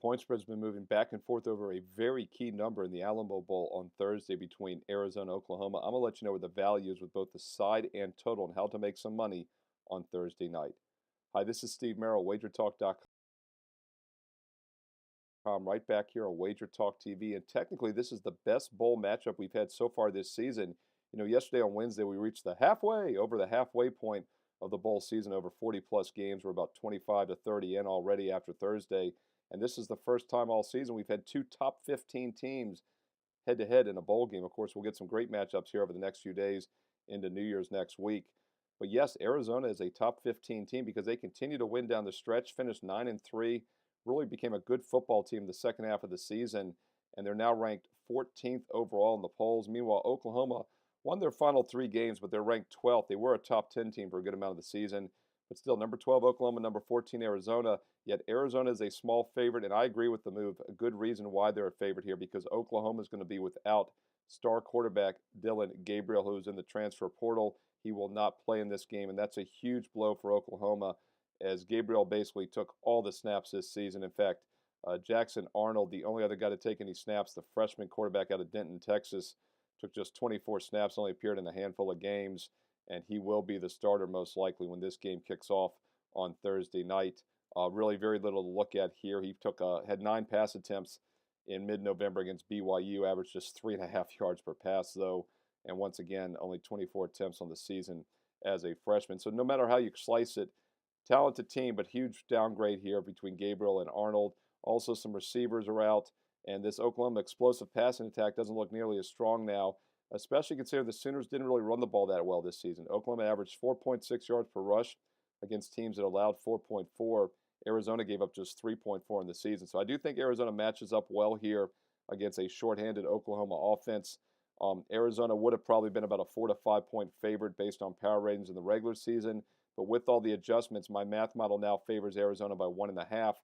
point spread's been moving back and forth over a very key number in the Alamo Bowl on Thursday between Arizona and Oklahoma. I'm going to let you know where the value is with both the side and total and how to make some money on Thursday night. Hi, this is Steve Merrill, wagertalk.com, right back here on Wager Talk TV. And technically, this is the best bowl matchup we've had so far this season. Yesterday on Wednesday, we reached over the halfway point of the bowl season, over 40 plus games. We're about 25 to 30 in already after Thursday. And this is the first time all season we've had two top 15 teams head to head in a bowl game. Of course, we'll get some great matchups here over the next few days into New Year's next week. But yes, Arizona is a top 15 team because they continue to win down the stretch, finished 9-3, really became a good football team the second half of the season, and they're now ranked 14th overall in the polls. Meanwhile, Oklahoma won their final three games, but they're ranked 12th. They were a top 10 team for a good amount of the season. But still, number 12, Oklahoma, number 14, Arizona. Yet Arizona is a small favorite, and I agree with the move. A good reason why they're a favorite here because Oklahoma is going to be without star quarterback Dillon Gabriel, who's in the transfer portal. He will not play in this game, and that's a huge blow for Oklahoma as Gabriel basically took all the snaps this season. In fact, Jackson Arnold, the only other guy to take any snaps, the freshman quarterback out of Denton, Texas, took just 24 snaps, only appeared in a handful of games, and he will be the starter most likely when this game kicks off on Thursday night. Really very little to look at here. He had 9 pass attempts in mid-November against BYU, averaged just 3.5 yards per pass, though, and once again, only 24 attempts on the season as a freshman. So no matter how you slice it, talented team, but huge downgrade here between Gabriel and Arnold. Also, some receivers are out, and this Oklahoma explosive passing attack doesn't look nearly as strong now, especially considering the Sooners didn't really run the ball that well this season. Oklahoma averaged 4.6 yards per rush against teams that allowed 4.4. Arizona gave up just 3.4 in the season. So I do think Arizona matches up well here against a shorthanded Oklahoma offense. Arizona would have probably been about a 4 to 5 point favorite based on power ratings in the regular season. But with all the adjustments, my math model now favors Arizona by 1.5.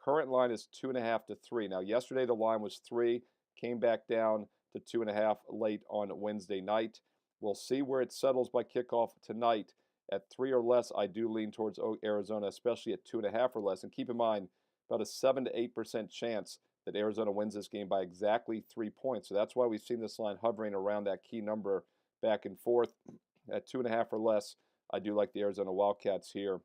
Current line is 2.5 to 3. Now, yesterday the line was 3, came back down to 2.5 late on Wednesday night. We'll see where it settles by kickoff tonight. At 3 or less, I do lean towards Arizona, especially at 2.5 or less. And keep in mind, about a 7 to 8% chance that Arizona wins this game by exactly 3 points. So that's why we've seen this line hovering around that key number back and forth. At 2.5 or less, I do like the Arizona Wildcats here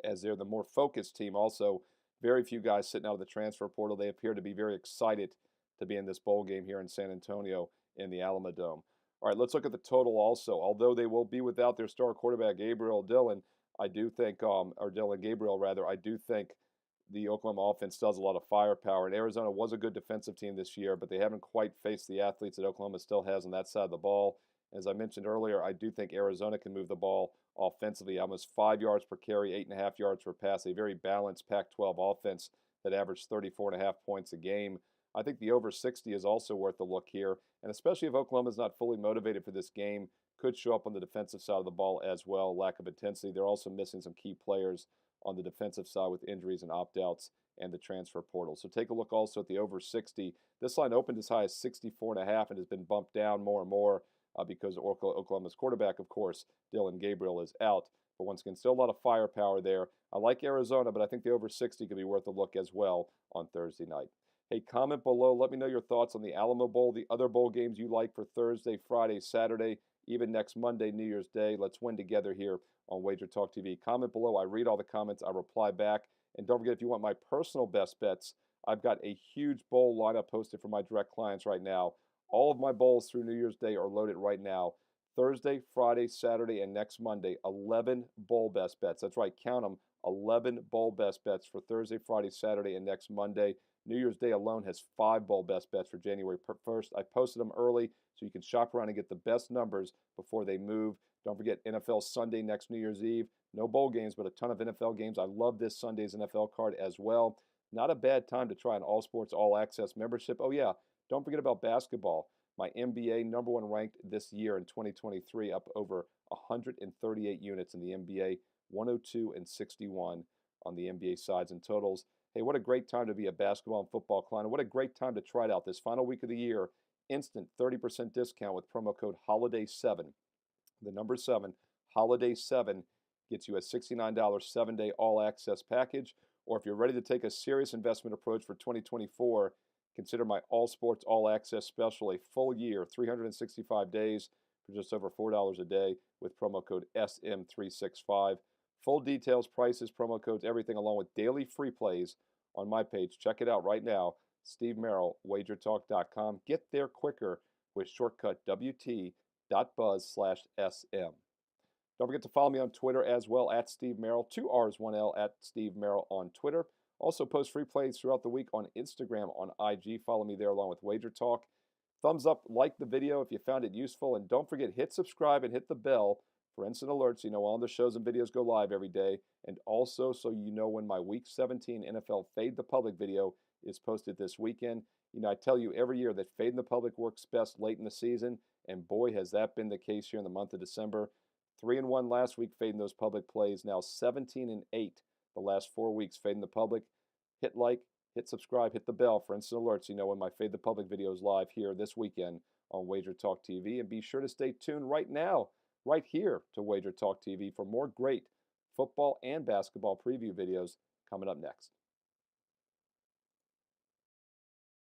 as they're the more focused team. Also, very few guys sitting out of the transfer portal. They appear to be very excited to be in this bowl game here in San Antonio in the Alamo Dome. All right, let's look at the total also. Although they will be without their star quarterback, Dillon, I do think, or Dillon Gabriel rather, I do think the Oklahoma offense still has a lot of firepower. And Arizona was a good defensive team this year, but they haven't quite faced the athletes that Oklahoma still has on that side of the ball. As I mentioned earlier, I do think Arizona can move the ball offensively, almost 5 yards per carry, 8.5 yards per pass, a very balanced Pac-12 offense that averaged 34.5 points a game. I think the over 60 is also worth a look here, and especially if Oklahoma is not fully motivated for this game, could show up on the defensive side of the ball as well. Lack of intensity. They're also missing some key players on the defensive side with injuries and opt-outs and the transfer portal. So take a look also at the over 60. This line opened as high as 64.5 and has been bumped down more and more because Oklahoma's quarterback, of course, Dillon Gabriel, is out. But once again, still a lot of firepower there. I like Arizona, but I think the over 60 could be worth a look as well on Thursday night. Hey, comment below. Let me know your thoughts on the Alamo Bowl, the other bowl games you like for Thursday, Friday, Saturday, even next Monday, New Year's Day. Let's win together here on Wager Talk TV. Comment below. I read all the comments. I reply back. And don't forget, if you want my personal best bets, I've got a huge bowl lineup posted for my direct clients right now. All of my bowls through New Year's Day are loaded right now. Thursday, Friday, Saturday, and next Monday, 11 bowl best bets. That's right, count them. 11 bowl best bets for Thursday, Friday, Saturday, and next Monday. New Year's Day alone has 5 bowl best bets for January 1st. I posted them early so you can shop around and get the best numbers before they move. Don't forget NFL Sunday next New Year's Eve. No bowl games, but a ton of NFL games. I love this Sunday's NFL card as well. Not a bad time to try an all sports, all access membership. Oh, yeah, don't forget about basketball. My NBA number one ranked this year in 2023, up over 138 units in the NBA, 102 and 61 on the NBA sides and totals. Hey, what a great time to be a basketball and football client. What a great time to try it out this final week of the year. Instant 30% discount with promo code HOLIDAY7. The number 7, HOLIDAY7, gets you a $69 7-day all-access package. Or if you're ready to take a serious investment approach for 2024, consider my all sports, all access special, a full year, 365 days for just over $4 a day with promo code SM365. Full details, prices, promo codes, everything along with daily free plays on my page. Check it out right now, Steve Merrill, wagertalk.com. Get there quicker with shortcut WT.buzz/SM. Don't forget to follow me on Twitter as well, at Steve Merrill, 2 R's, 1 L, at Steve Merrill on Twitter. Also post free plays throughout the week on Instagram, on IG. Follow me there along with Wager Talk. Thumbs up, like the video if you found it useful, and don't forget, hit subscribe and hit the bell for instant alerts so you know all the shows and videos go live every day, and also so you know when my Week 17 NFL Fade the Public video is posted this weekend. You know, I tell you every year that Fade the Public works best late in the season, and boy, has that been the case here in the month of December. 3-1 last week fading those public plays. Now 17-8 the last 4 weeks fading the public. Hit like, hit subscribe, hit the bell for instant alerts. You know when my Fade the Public video is live here this weekend on Wager Talk TV. And be sure to stay tuned right now, right here to Wager Talk TV for more great football and basketball preview videos coming up next.